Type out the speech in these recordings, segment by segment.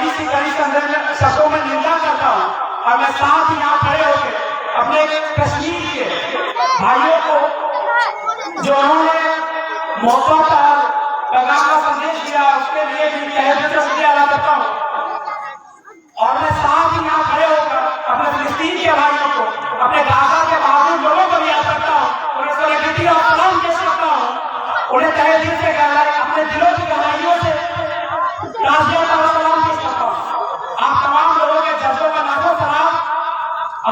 कड़ी सी शब्दों में निंदा करता हूँ। और मैं साथ ही यहाँ खड़े होकर अपने कश्मीर के भाइयों को जो उन्होंने मौका का पैगाम का संदेश दिया उसके लिए भी तहे दिल से शुक्रिया अदा करता हूँ। और मैं साथ ही यहाँ खड़े होकर अपने फिलिस्तीन के भाइयों को, अपने गाजा के बहादुर लोगों को भी याद करता हूँ, उन्हें सलाम और सलाम पेश करता हूँ। उन्हें तहे दिल से अपने दिलों की गहराइयों से ताज़ियत और सलाम पेश करता हूँ। आप तमाम लोगों के जज्बों का लाखों सलाम।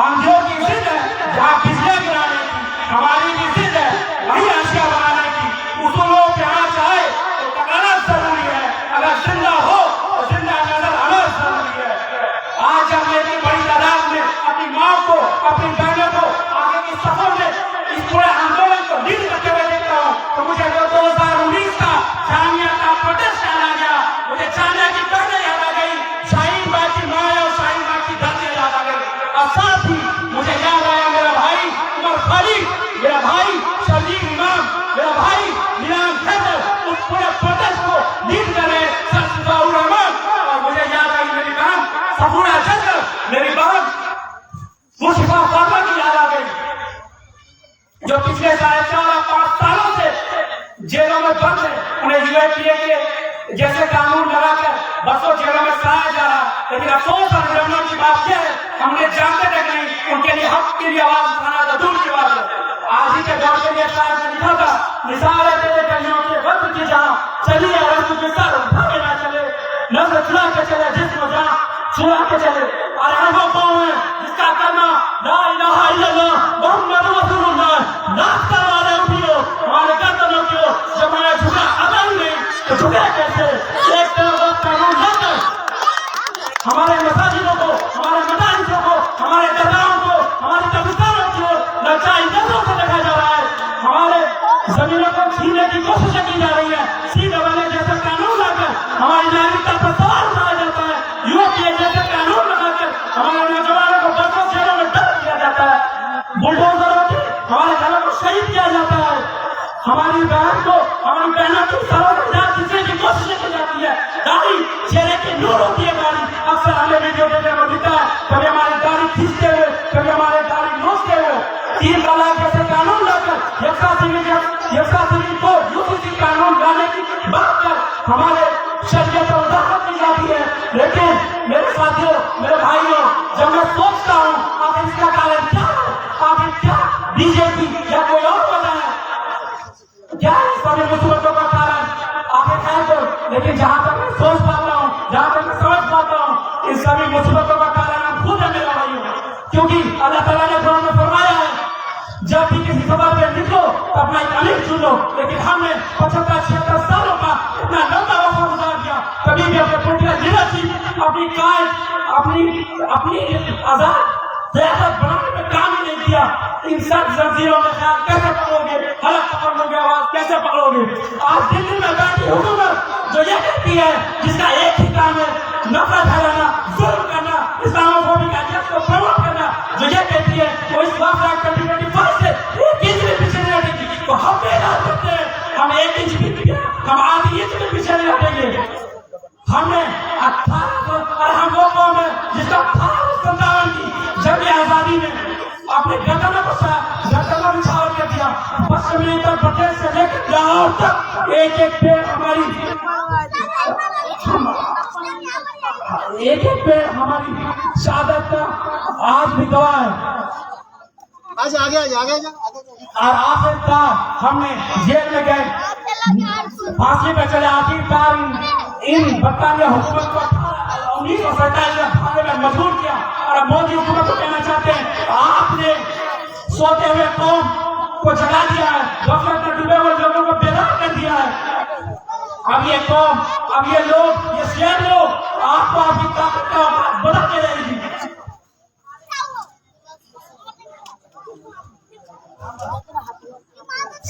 आंधियों की जिद है जहाँ बिजलियाँ गिराने की, हमारी भी जिद है वही आशिया बनाने की। उसूलों पे आना चाहे तो टकराना जरूरी है, अगर जिंदा हो तो जिंदा नजर आना जरूरी है। आज जब मेरी बड़ी तादाद में अपनी माँ को, अपनी बहनों को आगे की सफर में इस पूरे आंदोलन को लीड करते हुए देखता हूँ तो मुझे 2019 का जामिया का प्रोटेस्ट याद आ गया, मुझे जामिया की बहनें याद आ गई, शाहीन बाग की माँ और शाहीन बाग की धरती याद आ गई। और साथ ही मुझे याद आया मेरा भाई उमर फारूक, मेरा भाई शबीर इमाम, मेरा भाई नीलाम खैबर उस पूरे प्रोटेस्ट को लीड करे सफाउर रहमान। और मुझे याद आई मेरी बहन सफूरा चंद्र, मेरी बहन मुशफा फारमा की याद आ गई जो पिछले 4.5 सालों से जेलों में बंद है। उन्हें यूएपीए के जैसे कानून लगाकर बसों जेलों में सराया जा रहा। लेकिन अफसोस और विडंबना की बात यह है हमने जानते तक नहीं उनके लिए हक के लिए आवाज उठाना तो दूर की बात है। आज ही के दौर के लिए शायद ने लिखा था निसार है तेरे कलियों के वक्त की जहाँ चलिए रंग के सर उठा के ना चले, नजर चुरा के चले जिस्म जहाँ चुरा के चले। और हम वो कौन है जिसका कलमा ला इलाहा इल्लल्लाह मुहम्मद रसूलुल्लाह नाश्ता वाले उठियो हमारे गर्दनों की ओर जब मैं झुका अदल नहीं तो झुके कैसे। एक तरफ कानून लेकर हमारे मसाजिदों को, हमारे मदारिसों को, हमारे दरगाहों को, हमारे कब्रिस्तानों की ओर नचाई नजरों से देखा जा रहा है। हमारे जमीनों को छीनने की कोशिश की जा रही है। सीधे वाले जैसे कानून लाकर हमारी नागरिकता पर सवाल उठाया जाता है। यूपीए जैसे कानून लगाकर हमारे नौजवानों को बसों जेलों में डर दिया जाता है। बुलडोजरों से हमारे घरों को शहीद किया जाता है। हमारी बहन को, हमारी बहनों की सरों में जान खींचने की कोशिश की जाती है। दाढ़ी चेहरे की नूर होती है दाढ़ी। अक्सर हमें वीडियो देखने को मिलता है कभी हमारी दाढ़ी खींचते हुए, कभी हमारे दाढ़ी नोचते हुए। 3 तलाक जैसे कानून लाकर यक्सा सिविल को यूसीसी कानून लाने की बात कर हमारे शरीयत पर वजाहत की जाती है। लेकिन मेरे साथियों, मेरे भाइयों, जब मैं सोचता हूँ आखिर इसका कारण क्या है, आखिर क्या बीजेपी या कोई और वजह है, क्या है सभी मुसीबतों का कारण आखिर है तो। लेकिन जहाँ तक मैं सोच पाता हूँ, जहाँ तक मैं समझ पाता हूँ इन सभी मुसीबतों का कारण हम खुद है मेरा भाइयों। क्योंकि अल्लाह ताला ने कुरान में फरमाया है जब भी किसी सफर पे निकलो तो अपना एक अमीर चुनो। लेकिन हमने 75-76 सालों का इतना लंबा वफा गुजार दिया, कभी भी अपने पोलिटिकल लीडरशिप अपनी कायद अपनी आजाद सियासत बनाने में काम ही नहीं किया। इन सब जंजीरों में ख्याल कैसे पकड़ोगे, हलक पकड़ लोगे, आवाज कैसे पकड़ोगे। आज दिल्ली में बैठी हुकूमत जो ये कहती है जिसका एक ही काम है नफरत फैलाना, जुल्म करना, इस्लामोफोबिक एजेंडा को प्रमोट करना, जो ये कहती है वो इस वक्त 2025 से 1 इंच भी पीछे नहीं हटेगी। तो हम ऐलान करते हैं हम 1 इंच भी हम आधी इंच भी पीछे नहीं हटेंगे। हमने 18 और हम वो कौम है जिसका 1857 की जंग आजादी में अपने गर्दनों को बिछावर कर दिया। पश्चिमी उत्तर प्रदेश से लेकर लाहौर तक एक पेड़ हमारी शहादत का आज भी गवाह है। आगे और आखिरकार हमने जेल में गए, फांसी पे चले। आखिरकार इन बरतानिया हुकूमत को 1947 में भागने में मजबूर किया। और अब मोदी हुकूमत को कहना चाहते हैं आपने सोते हुए कौम को जगा दिया है, गफलत में डूबे हुए लोगों को बेदार कर दिया है। अब ये कौम, अब ये लोग, ये शेर लोग आपको आपकी ताकत का बताते रहेगी।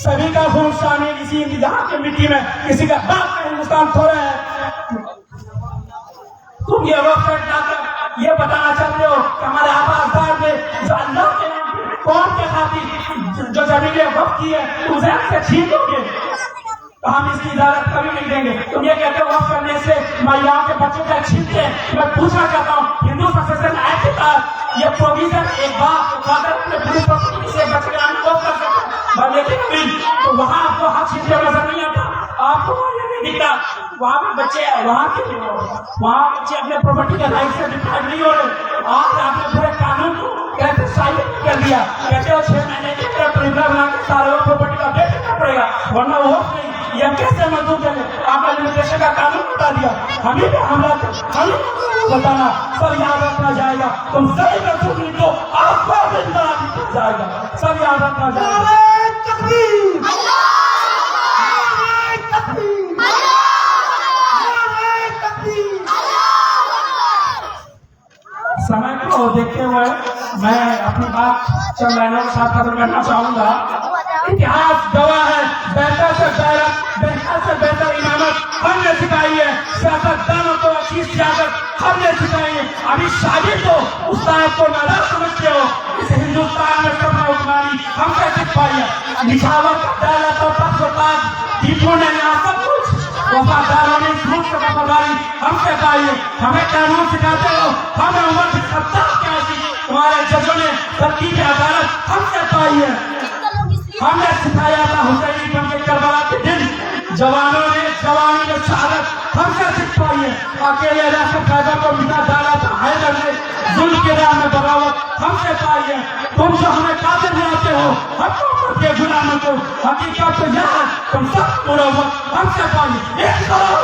सभी का खून शामिल इसी इंतजार की मिट्टी में, किसी का बाप का हिंदुस्तान थोड़ा है। तुम ये वक्त लाकर ये बताना चाहते हो कि हमारे आबा अजदाद ने जो अल्लाह के नाम कौन के खातिर जो जमीनें वक्त की है उसे हमसे छीन लोगे तो हम इसकी इजाजत कभी नहीं देंगे। तुम ये कहते हो वक्त करने से महिलाओं के बच्चों का छीनते हैं, मैं पूछना चाहता हूँ हिंदू सक्सेशन एक्ट के तहत ये प्रोविजन एक बाप फादर अपने पूरी प्रॉपर्टी से बचकर को कर सकता है, लेकिन अभी तो वहाँ आपको हक सीधे नजर नहीं आता, आपको ये नहीं दिखता। वहाँ पे बच्चे वहाँ बच्चे अपने प्रॉपर्टी के राइट से डिप्राइव नहीं हो रहे। आज आपने पूरे कानून को कहते साइलेंट कर दिया, कहते हो 6 महीने के अंदर ट्रिब्यूनल बना के सारे प्रॉपर्टी का अपडेट करना पड़ेगा, वरना वो नहीं। ये कैसे मंजूर करें? आपने लिमिटेशन का कानून बता दिया, हमें भी हमला हमें बताना, सब याद रखना जाएगा। तुम सभी का तो आपको भी जाएगा, सब याद रखना जाएगा। समय को देखते हुए मैं अपनी बात चंद लाइनों के साथ खत्म करना चाहूंगा। इतिहास गवाह है, बेहतर से बेहतर इमामत हमने सिखाई है, सियासतदानों को अच्छी सियासत हमने सिखाई है। अभी शादी तो उस्ताद को नाराज समझते हो, इस हिंदुस्तान में सब हुक्मरानी हमसे सिखाई है। निछावर का दायरा तो तत्वताज दीपों ने यहाँ सब कुछ वफादारों ने झूठ से वफादारी हमसे पाई है। हमें कानून सिखाते हो, हमें उम्र की सत्ता क्या थी, तुम्हारे जजों ने तरकीब अदालत हमसे पाई है। हमने सिखाया था हुसैनी बन के करबला के दिन, जवानों ने जवानी में शहादत हमसे सिखाई है। अकेले रहकर पैदा को मिटा डाला था हैदर ने, जुल्म के राह में बगावत हमसे पाई है। तुम जो हमें कातिल बनाते हो हमको के गुलामों को, हकीकत तो यह तुम सब पूरा हमसे पाई। एक करो